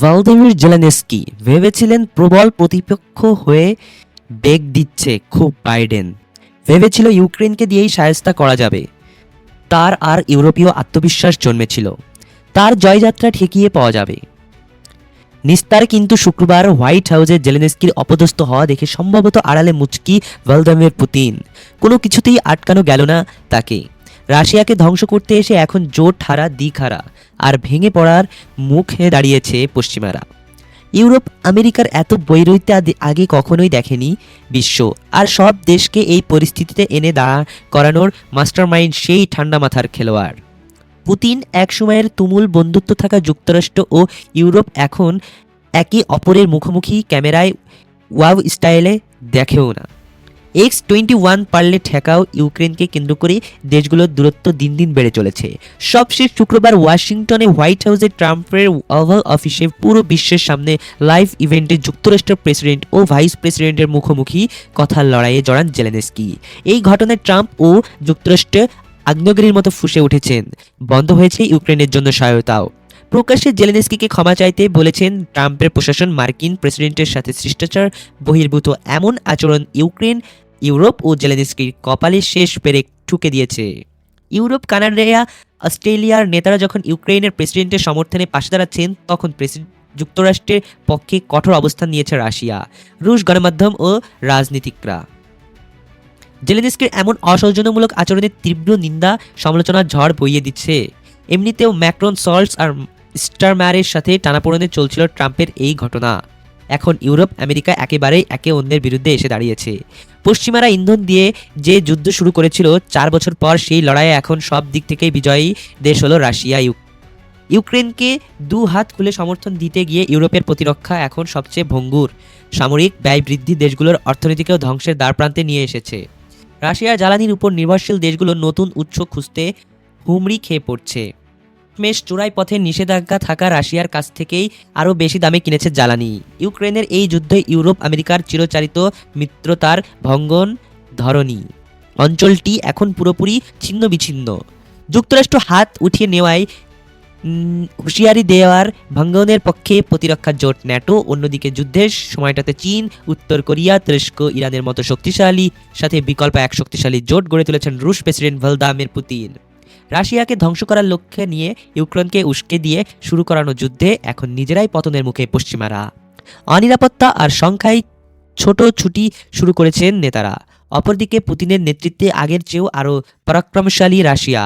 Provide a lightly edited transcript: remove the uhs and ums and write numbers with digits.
Volodymyr Zelensky ভেবেছিলেন প্রবল প্রতিপক্ষ হয়ে বেগ দিচ্ছে খুব বাইডেন। ভেবেছিল ইউক্রেনকে দিয়েই শায়েস্তা করা যাবে। তার আর ইউরোপীয় আত্মবিশ্বাস জন্মেছিল, তার জয়যাত্রা ঠেকিয়ে পাওয়া যাবে। নিস্তার কিন্তু শুক্রবার হোয়াইট হাউসে জেলেনস্কির অপদস্থ হওয়া দেখে সম্ভবত আড়ালে মুচকি ভলোদিমির পুতিন। কোনো কিছুতেই আটকানো গেল না তাকে। রাশিয়াকে ধ্বংস করতে এসে এখন জোট হারা দিক হারা আর ভেঙে পড়ার মুখে দাঁড়িয়েছে পশ্চিমারা। ইউরোপ আমেরিকার এত বৈরইতে আগে কখনোই দেখেনি বিশ্ব। আর সব দেশকে এই পরিস্থিতিতে এনে দাঁড়া করানোর মাস্টারমাইন্ড সেই ঠান্ডা মাথার খেলোয়াড় পুতিন। এক সময়ের তুমুল বন্ধুত্ব থাকা যুক্তরাষ্ট্র ও ইউরোপ এখন একে অপরের মুখোমুখি ক্যামেরায় ওয়াও স্টাইলে দেখেও না। X-21 পারলে ঠেকাও ইউক্রেনকে কেন্দ্র করে দেশগুলোর দূরত্ব দিন দিন বেড়ে চলেছে। সবশেষ শুক্রবার ওয়াশিংটনে হোয়াইট হাউসে ট্রাম্পের ওভাল অফিসে পুরো বিশ্বের সামনে লাইভ ইভেন্টে যুক্তরাষ্ট্রের প্রেসিডেন্ট ও ভাইস প্রেসিডেন্টের মুখোমুখি কথার লড়াইয়ে জড়ান জেলেনস্কি। এই ঘটনায় ট্রাম্প ও যুক্তরাষ্ট্রে আগ্নেয়গিরির মতো ফুঁসে উঠেছেন। বন্ধ হয়েছে ইউক্রেনের জন্য সহায়তাও। প্রকাশ্যে জেলেনস্কিকে ক্ষমা চাইতে বলেছেন ট্রাম্পের প্রশাসন। মার্কিন প্রেসিডেন্টের সাথে শিষ্টাচার বহির্ভূত এমন আচরণ ইউরোপ ও জেলেনস্কির কপালে শেষ পেরেক ঠুকে দিয়েছে। ইউরোপ, কানাডা, অস্ট্রেলিয়ার নেতারা যখন ইউক্রেনের প্রেসিডেন্টের সমর্থনে পাশে দাঁড়াচ্ছেন, তখন যুক্তরাষ্ট্রের পক্ষে কঠোর অবস্থান নিয়েছে রাশিয়া, রুশ গণমাধ্যম ও রাজনীতিকরা। জেলেনস্কির এমন অসৌজন্যমূলক আচরণের তীব্র নিন্দা, সমালোচনার ঝড় বইয়ে দিচ্ছে। এমনিতেও ম্যাক্রন, সল্টস আর স্টারমারের সাথে টানাপোড়েনে চলছিল ট্রাম্পের এই ঘটনা। এখন ইউরোপ, আমেরিকা একেবারেই একে অন্যের বিরুদ্ধে এসে দাঁড়িয়েছে। পশ্চিমারা ইন্ধন দিয়ে যে যুদ্ধ শুরু করেছিল 4 বছর পর, সেই লড়াইয়ে এখন সব দিক থেকেই বিজয়ী দেশ হলো রাশিয়া। ইউক্রেনকে দু হাত খুলে সমর্থন দিতে গিয়ে ইউরোপের প্রতিরক্ষা এখন সবচেয়ে ভঙ্গুর। সামরিক ব্যয় বৃদ্ধি দেশগুলোর অর্থনীতিকেও ধ্বংসের দ্বারপ্রান্তে নিয়ে এসেছে। রাশিয়ার জ্বালানির উপর নির্ভরশীল দেশগুলো নতুন উৎস খুঁজতে হুমড়ি খেয়ে পড়ছে। মেষ চোরাই পথে নিষেধাজ্ঞা থাকা রাশিয়ার কাছ থেকেই আরও বেশি দামে কিনেছে জ্বালানি। ইউক্রেনের এই যুদ্ধে ইউরোপ আমেরিকার চিরচারিত মিত্রতার ভঙ্গন ধরনী। অঞ্চলটি এখন পুরোপুরি ছিন্ন বিচ্ছিন্ন। যুক্তরাষ্ট্র হাত উঠিয়ে নেওয়ায় হুঁশিয়ারি দেওয়ার ভঙ্গনের পক্ষে প্রতিরক্ষা জোট ন্যাটো। অন্যদিকে যুদ্ধের সময়টাতে চীন, উত্তর কোরিয়া, তুরস্ক, ইরানের মতো শক্তিশালী সাথে বিকল্প এক শক্তিশালী জোট গড়ে তুলেছেন রুশ প্রেসিডেন্ট ভলোদিমির পুতিন। রাশিয়াকে ধ্বংস করার লক্ষ্যে নিয়ে ইউক্রেনকে উস্কে দিয়ে শুরু করানো যুদ্ধে এখন নিজেরাই পতনের মুখে পশ্চিমারা। অনিরাপত্তা আর সংখ্যায় ছোট ছুটি শুরু করেছেন নেতারা। অপরদিকে পুতিনের নেতৃত্বে আগের চেয়েও আরও পরাক্রমশালী রাশিয়া।